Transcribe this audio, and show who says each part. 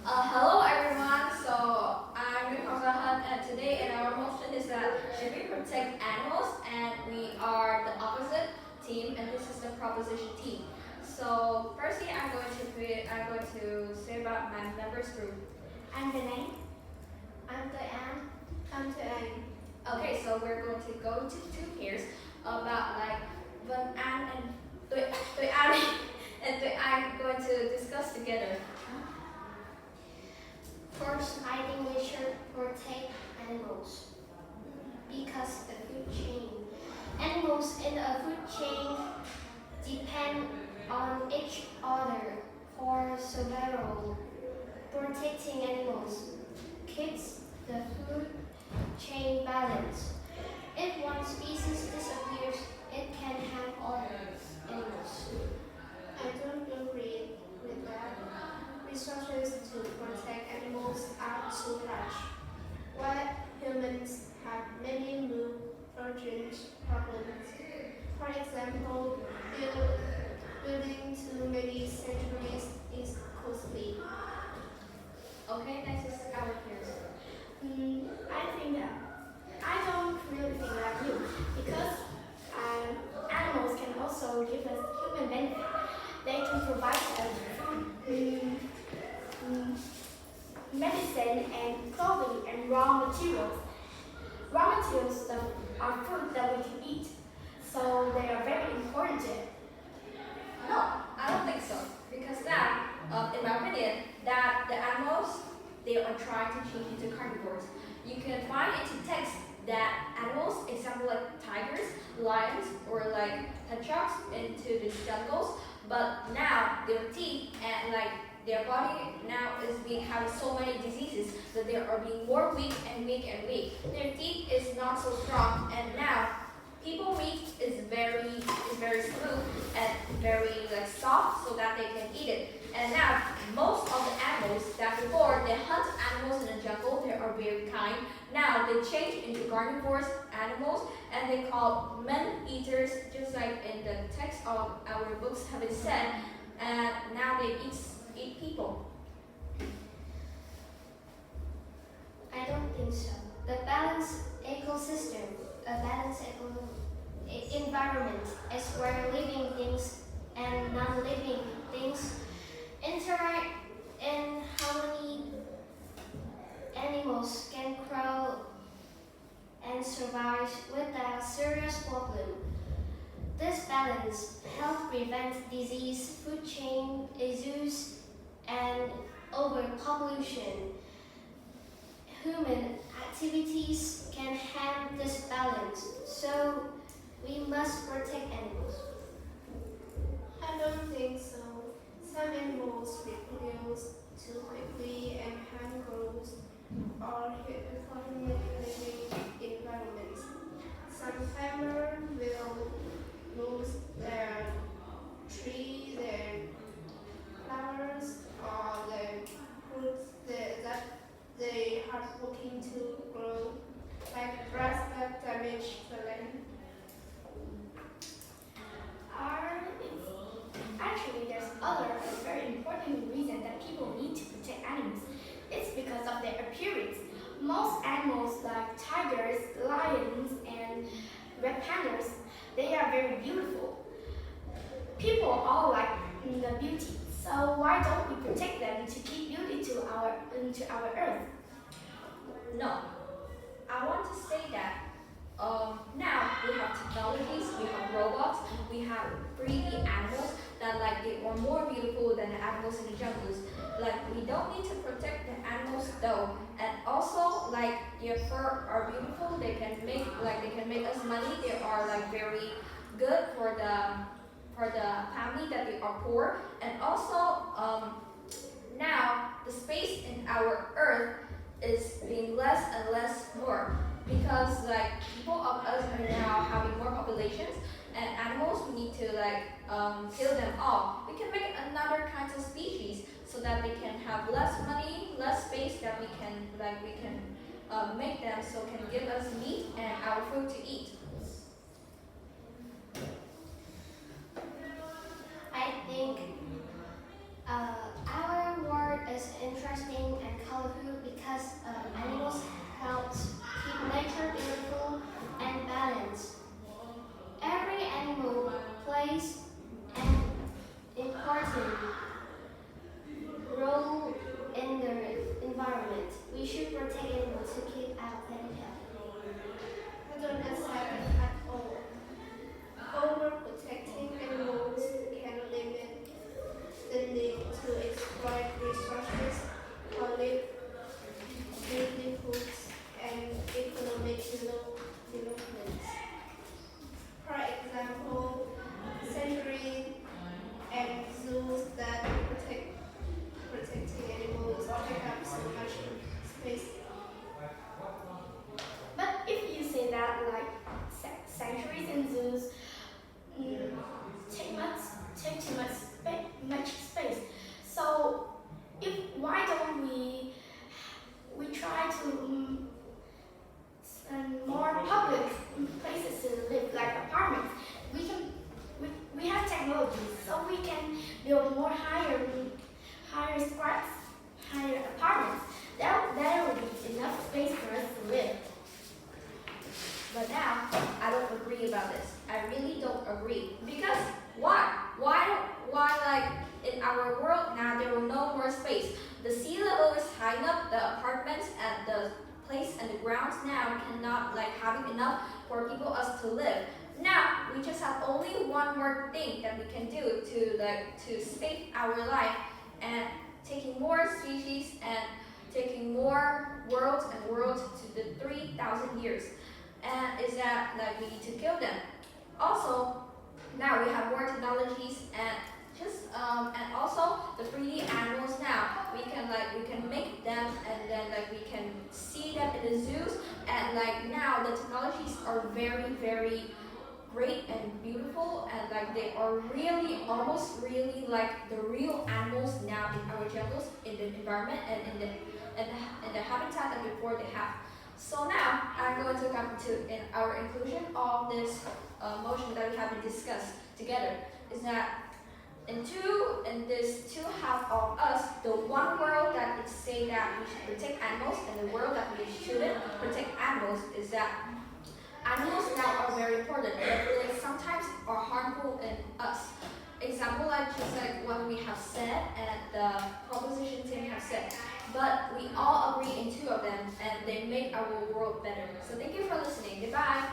Speaker 1: Hello everyone, so I'm Nicola and today in our motion is that should we protect animals, and we are the opposite team and this is the proposition team. So firstly I'm going to say about my members group.
Speaker 2: I'm the name. I'm the Anne. I'm the Anne.
Speaker 1: Okay, so we're going to go to two pairs about like when Anne and the Anne and the I'm going to discuss together.
Speaker 2: First, I think we should protect animals because the food chain. Animals in a food chain depend on each other for survival. Protecting animals keeps the food chain balanced. If one species disappears, it can have other animals.
Speaker 3: I don't agree with that. Resources to protect animals are too large. While humans have many more urgent problems. For example, building too many sanctuaries is costly.
Speaker 1: Okay, next is our peers.
Speaker 2: I don't really think like you because animals can also give us human benefit. They can provide us food, medicine, and clothing and raw materials. Raw materials are food that we can eat, so they are very important.
Speaker 1: No, I don't think so. Because that, in my opinion, that the animals, they are trying to change into carnivores. You can find into text that animals, example like tigers, lions, or like hedgehogs into the jungles, but now their teeth and like their body now is being having so many diseases that they are being more weak and weak and weak. Their teeth is not so strong, and now people meat is very smooth and very like soft, so that they can eat it. And now most of the animals that before they hunt animals in the jungle, they are very kind. Now they change into carnivorous animals, and they call men eaters, just like in the text of our books have it said. And now they eat people.
Speaker 2: I don't think so. The balanced ecosystem, a balanced environment is where living things and non-living things interact in harmony. Animals can grow and survive without serious problem. This balance helps prevent disease, food chain issues, and overpopulation. Human activities can harm this balance, so we must protect animals.
Speaker 3: I don't think so. Some animals reproduce too quickly and harm growth or farming living environments. Some farmers will lose their trees, their flowers, or their fruits that they are working to grow, like grass that damage the land.
Speaker 2: Actually, there's other very important reason that people need to protect animals. It's because of their appearance. Most animals like tigers, lions, and red pandas, they are very beautiful. People all like the beauty, so why don't we protect them to keep beauty to our earth?
Speaker 1: No, I want to say that now we have technologies, we have robots, we have 3D animals that like they are more beautiful than the animals in the jungles. Like we don't need to protect the animals though, and also like their fur are beautiful. They can make us money. They are like very good for the family that they are poor, and also now the space in our earth is being less and less more because like people of us are now having more populations, and animals we need to like kill them all. We can make another kinds of species so that they can have less money, less space that we can make them so can give us meat and our food to eat.
Speaker 2: I think our world is interesting
Speaker 1: The sea level is high enough. The apartments and the place and the grounds now cannot like having enough for people us to live. Now we just have only one more thing that we can do to save our life and taking more species and taking more worlds and worlds to the 3,000 years. And is that like we need to kill them. Also, now we have more technologies and and also the 3D animals now we can make them and then like we can see them in the zoos and like now the technologies are very great and beautiful and like they are really almost really like the real animals now in our jungles in the environment and in the habitat that before they have. So now I'm going to come to in our inclusion of this motion that we have been discussed together is that in this two half of us, the one world that it say that we should protect animals and the world that we shouldn't protect animals is that animals now are very important but they sometimes are harmful in us. Example like just like what we have said and the proposition team have said. But we all agree in two of them and they make our world better. So thank you for listening. Goodbye.